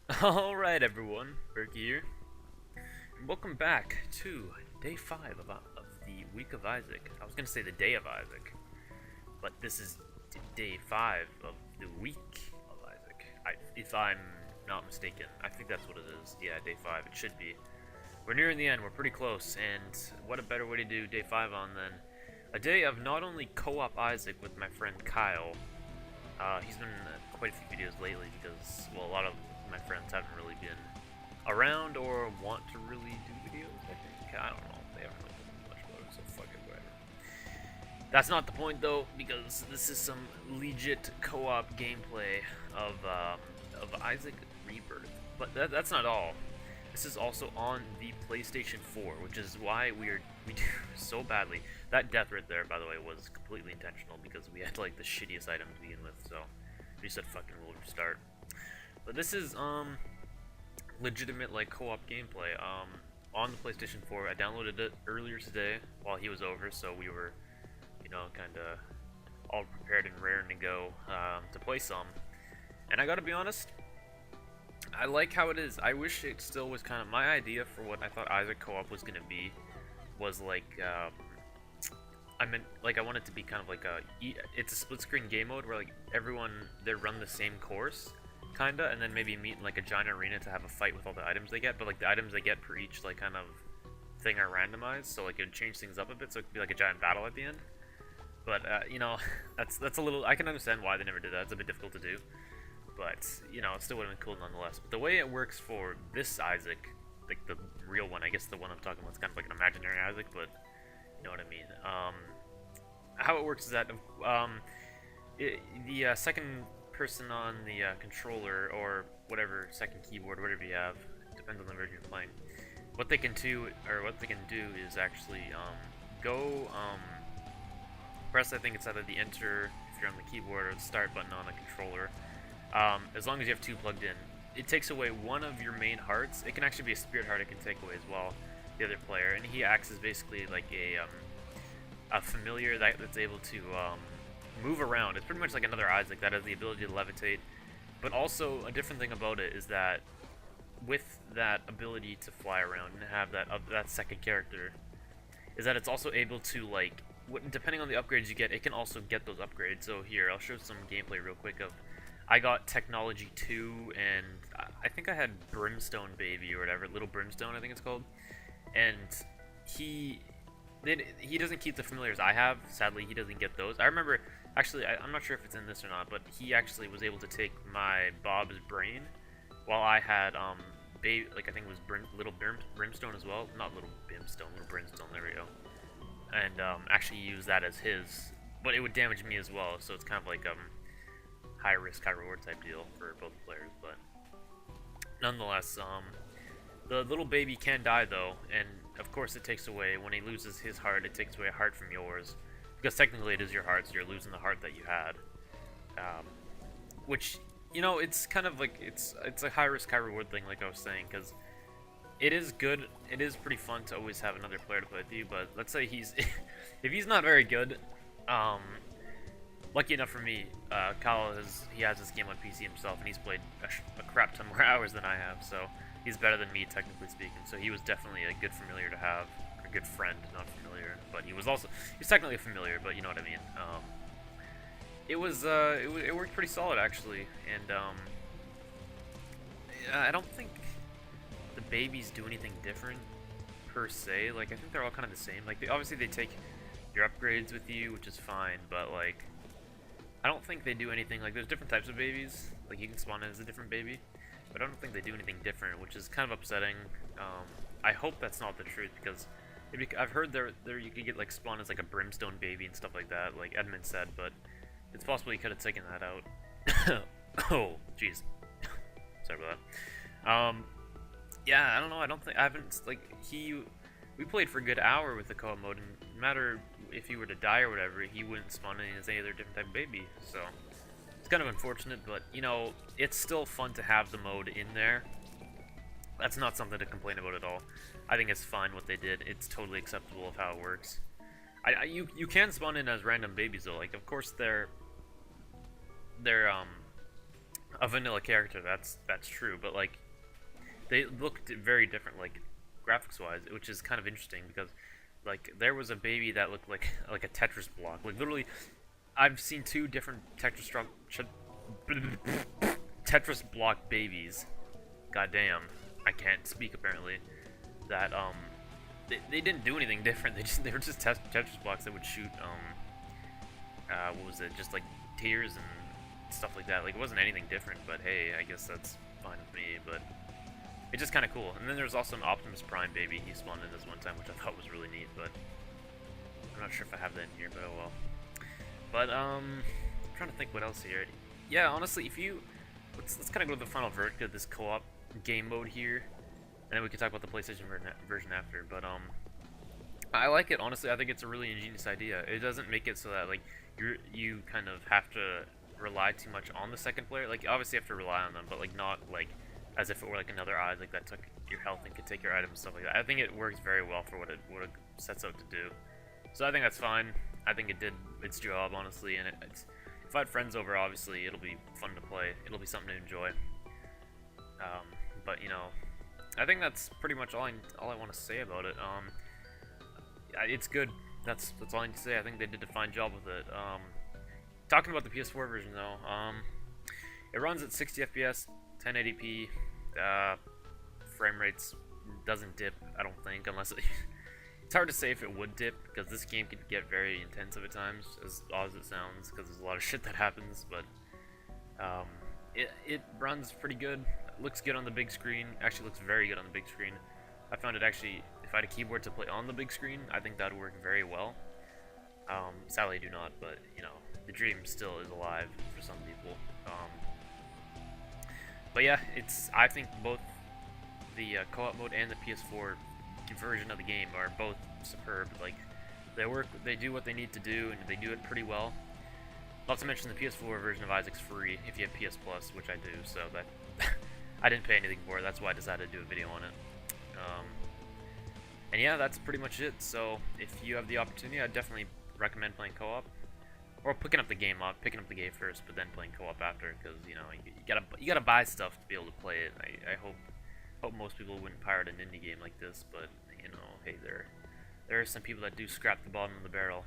Alright everyone, Berkey here, and welcome back to day 5 of the week of Isaac. I was gonna say the day of Isaac, but this is day 5 of the week of Isaac. If I'm not mistaken, I think that's what it is. Yeah, day 5, it should be. We're nearing the end, we're pretty close, and what a better way to do day 5 on than a day of not only co-op Isaac with my friend Kyle. He's been in quite a few videos lately because, well, a lot of my friends haven't really been around or want to really do videos, I think. I don't know. They haven't really done much about it, so fuck it, whatever. That's not the point, though, because this is some legit co-op gameplay of Isaac Rebirth. But that's not all. This is also on the PlayStation 4, which is why we do so badly. That death right there, by the way, was completely intentional because we had like the shittiest item to begin with, so we just said fucking we'll restart. But this is legitimate like co-op gameplay on the PlayStation 4. I downloaded it earlier today while he was over, so we were, you know, kind of all prepared and raring to go to play some. And I gotta be honest, I like how it is. I wish it still was kind of my idea for what I thought Isaac co-op was gonna be. Was like I want it to be kind of like it's a split screen game mode where like everyone they run the same course, kinda, and then maybe meet in like a giant arena to have a fight with all the items they get. But like the items they get per each like kind of thing are randomized, so like it would change things up a bit, so it could be like a giant battle at the end. But you know, that's a little. I can understand why they never did that. It's a bit difficult to do. But, you know, it still would have been cool nonetheless. But the way it works for this Isaac, like the real one, I guess the one I'm talking about is kind of like an imaginary Isaac, but you know what I mean. How it works is that the second person on the controller, or whatever, second keyboard, whatever you have, depends on the version you're playing, what they can do is actually go press, I think it's either the enter if you're on the keyboard or the start button on the controller. As long as you have 2 plugged in, it takes away one of your main hearts. It can actually be a spirit heart. It can take away as well the other player, and he acts as basically like a familiar that's able to move around. It's pretty much like another Isaac that has the ability to levitate. But also a different thing about it is that with that ability to fly around and have that second character, is that it's also able to like depending on the upgrades you get, it can also get those upgrades. So here I'll show some gameplay real quick of. I got Technology 2, and I think I had Brimstone Baby or whatever, Little Brimstone I think it's called, and he doesn't keep the familiars I have. Sadly, he doesn't get those. I remember, actually, I'm not sure if it's in this or not, but he actually was able to take my Bob's brain, while I had baby, like I think it was Little Brimstone as well, not Little Brimstone, Little Brimstone. There we go, and actually use that as his, but it would damage me as well. So it's kind of like high risk, high reward type deal for both players, but nonetheless, the little baby can die though, and of course it takes away, when he loses his heart, it takes away a heart from yours, because technically it is your heart, so you're losing the heart that you had, which, you know, it's kind of like, it's a high risk, high reward thing, like I was saying, because it is good, it is pretty fun to always have another player to play with you, but let's say he's, if he's not very good, lucky enough for me, Kyle has this game on PC himself, and he's played a crap ton more hours than I have, so he's better than me, technically speaking. So he was definitely a good familiar to have, a good friend, not familiar, but he was technically a familiar, but you know what I mean. It worked pretty solid actually, and I don't think the babies do anything different per se. Like I think they're all kind of the same. Like obviously they take your upgrades with you, which is fine, but like. I don't think they do anything, like there's different types of babies, like you can spawn in as a different baby, but I don't think they do anything different, which is kind of upsetting. I hope that's not the truth, because I've heard there you could get like spawn as like a brimstone baby and stuff like that, like Edmund said, but it's possible you could have taken that out. Oh, jeez. Sorry about that. Yeah, I don't know, I haven't, like, we played for a good hour with the co-op mode, and no matter if he were to die or whatever, he wouldn't spawn in as any other different type of baby, so it's kind of unfortunate, but, you know, it's still fun to have the mode in there. That's not something to complain about at all. I think it's fine what they did. It's totally acceptable of how it works. You can spawn in as random babies though. Like of course they're a vanilla character. That's true, but like they looked very different, like graphics wise, which is kind of interesting because like there was a baby that looked like a Tetris block. Like literally, I've seen two different Tetris block babies. Goddamn, I can't speak apparently. That they didn't do anything different. They were just Tetris blocks that would shoot what was it? Just like tears and stuff like that. Like it wasn't anything different, but hey, I guess that's fine with me. But it's just kind of cool. And then there's also an Optimus Prime baby. He spawned in this one time, which I thought was really neat. But I'm not sure if I have that in here, but oh well. But I'm trying to think what else here. Yeah, honestly, if you let's kind of go to the final verdict of this co-op game mode here, and then we can talk about the PlayStation version after. But I like it, honestly. I think it's a really ingenious idea. It doesn't make it so that like you kind of have to rely too much on the second player. Like obviously you have to rely on them, but like not like as if it were like another eye like that took your health and could take your items and stuff like that. I think it works very well for what it sets out to do. So I think that's fine. I think it did its job, honestly, and it's, if I had friends over, obviously it'll be fun to play. It'll be something to enjoy. But you know, I think that's pretty much all I want to say about it. It's good. That's all I need to say. I think they did a fine job with it. Talking about the PS4 version though, it runs at 60 FPS, 1080p. Frame rates doesn't dip, I don't think, unless it, it's hard to say if it would dip because this game can get very intensive at times, as odd as it sounds, because there's a lot of shit that happens. But it runs pretty good. It looks good on the big screen. Actually, looks very good on the big screen. I found it actually, if I had a keyboard to play on the big screen, I think that would work very well. Sadly, I do not, but you know, the dream still is alive for some people. But yeah, I think both the co-op mode and the PS4 version of the game are both superb. Like they do what they need to do, and they do it pretty well. Not to mention the PS4 version of Isaac's free if you have PS Plus, which I do. So that I didn't pay anything for it. That's why I decided to do a video on it. And yeah, that's pretty much it. So if you have the opportunity, I'd definitely recommend playing co-op, or picking up the game first, but then playing co-op after, because you know you gotta buy stuff to be able to play it. I hope most people wouldn't pirate an indie game like this, but you know, hey, there are some people that do scrap the bottom of the barrel.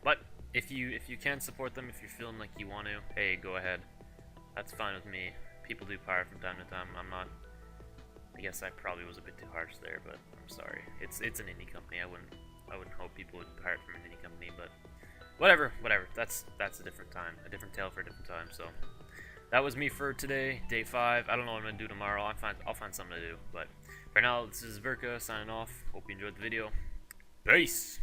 But if you can support them, if you're feeling like you want to, hey, go ahead. That's fine with me. People do pirate from time to time. I'm not. I guess I probably was a bit too harsh there, but I'm sorry. It's an indie company. I wouldn't hope people would pirate from an indie company, but whatever. That's a different time, a different tale for a different time. So that was me for today, day 5. I don't know what I'm gonna do tomorrow. I'll find something to do. But for now, this is Verka signing off. Hope you enjoyed the video. Peace.